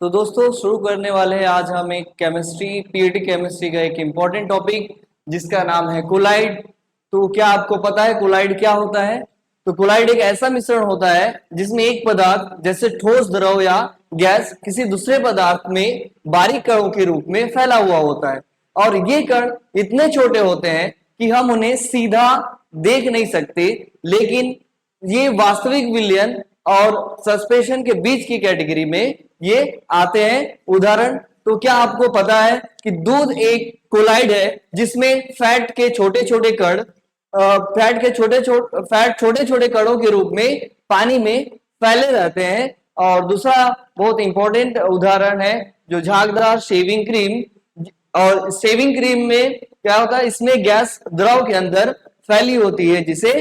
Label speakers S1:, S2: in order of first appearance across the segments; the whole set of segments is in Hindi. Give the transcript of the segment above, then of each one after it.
S1: तो दोस्तों शुरू करने वाले हैं आज हम एक केमिस्ट्री पीएटी केमिस्ट्री का एक इम्पॉर्टेंट टॉपिक जिसका नाम है कोलाइड। तो क्या आपको पता है कोलाइड क्या होता है? तो कोलाइड एक ऐसा मिश्रण होता है जिसमें एक पदार्थ जैसे ठोस द्रव या गैस किसी दूसरे पदार्थ में बारीक कणों के रूप में फैला हुआ होता है और ये कण इतने छोटे होते हैं कि हम उन्हें सीधा देख नहीं सकते, लेकिन ये वास्तविक विलयन और सस्पेंशन के बीच की कैटेगरी में ये आते हैं। उदाहरण, तो क्या आपको पता है कि दूध एक कोलाइड है जिसमें फैट के छोटे छोटे कण फैट छोटे छोटे कणों के रूप में पानी में फैले रहते हैं। और दूसरा बहुत इंपॉर्टेंट उदाहरण है जो झागदार शेविंग क्रीम। और शेविंग क्रीम में क्या होता है, इसमें गैस द्रव के अंदर फैली होती है जिसे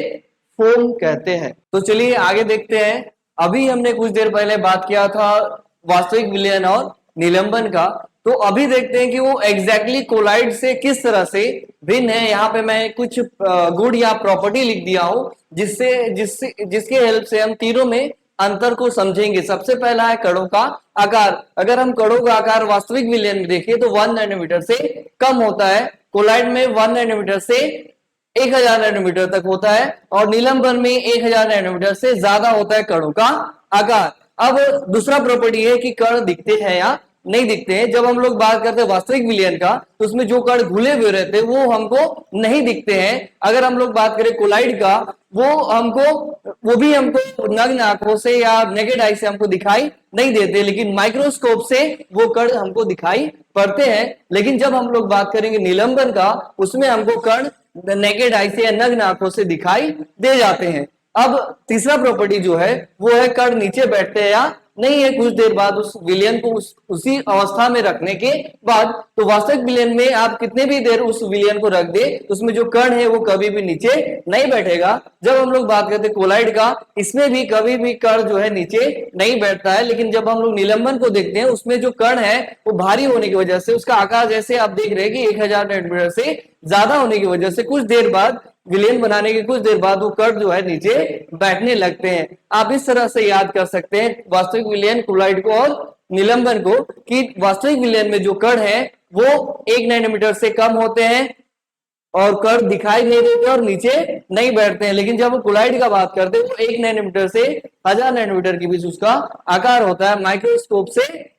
S1: फोम कहते हैं। तो चलिए आगे देखते हैं। अभी हमने कुछ देर पहले बात किया था वास्तविक विलयन और निलंबन का, तो अभी देखते हैं कि वो एग्जैक्टली कोलाइड से किस तरह से भिन्न है। यहाँ पे मैं कुछ गुण या प्रॉपर्टी लिख दिया हूं जिसके हेल्प से हम तीनों में अंतर को समझेंगे। सबसे पहला है कणों का आकार। अगर हम कणों का आकार वास्तविक विलयन में देखें तो 1 नैनोमीटर से कम होता है। कोलाइड में 1 नैनोमीटर से 1000 नैनोमीटर तक होता है और निलंबन में 1000 नैनोमीटर से ज्यादा होता है कणों का आकार। अब दूसरा प्रॉपर्टी है कि कण दिखते हैं या नहीं दिखते हैं। जब हम लोग बात करते हैं वास्तविक विलयन का तो उसमें जो कण घुले हुए रहते हैं वो हमको नहीं दिखते हैं। अगर हम लोग बात करें कोलाइड का, वो भी हमको नग्न आंखों से या नेकेड आई से हमको दिखाई नहीं देते, लेकिन माइक्रोस्कोप से वो कण हमको दिखाई पड़ते हैं। लेकिन जब हम लोग बात करेंगे निलंबन का, उसमें हमको कण नेकेड आई से या नग्न आंखों से दिखाई दे जाते हैं। अब तीसरा प्रॉपर्टी जो है वो है कण नीचे बैठते हैं या नहीं है कुछ देर बाद उस विलयन को उसी अवस्था में रखने के बाद। तो वास्तविक विलयन में आप कितने भी देर उस विलयन को रख दे उसमें जो कण है वो कभी भी नीचे नहीं बैठेगा। जब हम लोग बात करते हैं कोलाइड का, इसमें भी कभी भी कण जो है नीचे नहीं बैठता है। लेकिन जब हम लोग निलंबन को देखते हैं उसमें जो कण है वो भारी होने की वजह से उसका आकार जैसे आप देख रहे हैं कि 1000 नैनोमीटर से ज्यादा होने की वजह से कुछ देर बाद विलयन बनाने के कुछ देर बाद वो कण जो है नीचे बैठने लगते हैं। आप इस तरह से याद कर सकते हैं वास्तविक विलयन कोलाइड को और निलंबन को कि वास्तविक विलयन में जो कण है वो 1 नैनोमीटर से कम होते हैं और कण दिखाई नहीं देते और नीचे नहीं बैठते हैं। लेकिन जब हम कोलाइड का बात करते हैं तो 1 नैनोमीटर से 1000 नैनोमीटर के बीच उसका आकार होता है। माइक्रोस्कोप से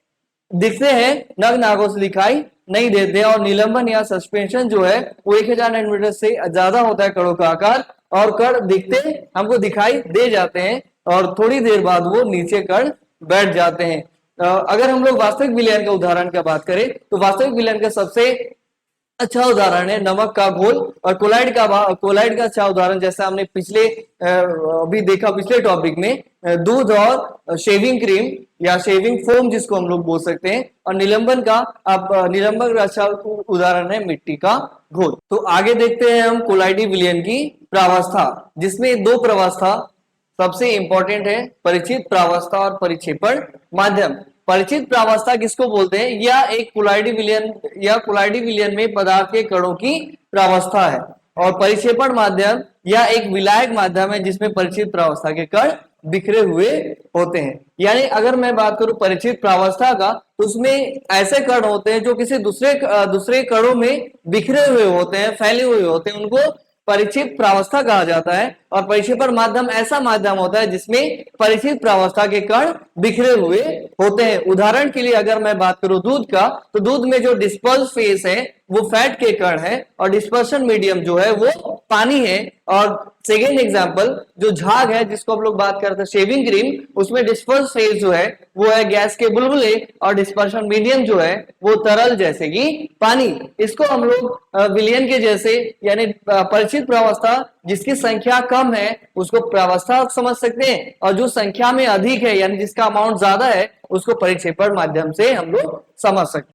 S1: दिखते हैं, नग्न आंखों से दिखाई नहीं देते। और निलंबन या सस्पेंशन जो है वो 1000 नैनोमीटर से ज्यादा होता है कणों का आकार और कण दिखते हमको दिखाई दे जाते हैं और थोड़ी देर बाद वो नीचे कण बैठ जाते हैं। अगर हम लोग वास्तविक विलयन का उदाहरण का बात करें तो वास्तविक विलयन का सबसे अच्छा उदाहरण है नमक का घोल। और कोलाइड का अच्छा उदाहरण जैसा हमने अभी देखा पिछले टॉपिक में, दूध और शेविंग क्रीम या शेविंग फोम जिसको हम लोग बोल सकते हैं। और निलंबन का अच्छा उदाहरण है मिट्टी का घोल। तो आगे देखते हैं हम कोलाइडी विलयन की प्रावस्था, जिसमें 2 प्रावस्था सबसे इंपॉर्टेंट है, परिचित प्रावस्था और परिक्षेपण माध्यम। परिचित प्रावस्था किसको बोलते हैं? यह एक कोलाइडी विलयन में पदार्थ के कणों की प्रावस्था है। और परिक्षेपण माध्यम यह एक विलायक माध्यम है जिसमें परिचित प्रावस्था के कण बिखरे हुए होते हैं। यानी अगर मैं बात करूं परिचित प्रावस्था का तो उसमें ऐसे कण होते हैं जो किसी दूसरे कणों में बिखरे हुए होते हैं, फैले हुए होते हैं, उनको परिचित प्रावस्था कहा जाता है। और परिक्षेपण माध्यम ऐसा माध्यम होता है जिसमें परिचित प्रावस्था के कण बिखरे हुए होते हैं। उदाहरण के लिए अगर मैं बात करूं दूध का, तो दूध में जो डिस्पर्स फेस है वो फैट के कण है और डिस्पर्शन मीडियम जो है वो पानी है। और सेकेंड एग्जांपल जो झाग है जिसको हम लोग बात करते हैं शेविंग क्रीम, उसमें डिस्पर्स फेस जो है वो है गैस के बुलबुले और डिस्पर्शन मीडियम जो है वो तरल जैसे कि पानी। इसको हम लोग विलयन के जैसे यानी परिचित प्रावस्था जिसकी संख्या कम है उसको प्रावस्था समझ सकते हैं और जो संख्या में अधिक है यानी जिसका अमाउंट ज्यादा है उसको परिक्षेपण माध्यम से हम लोग समझ सकते हैं।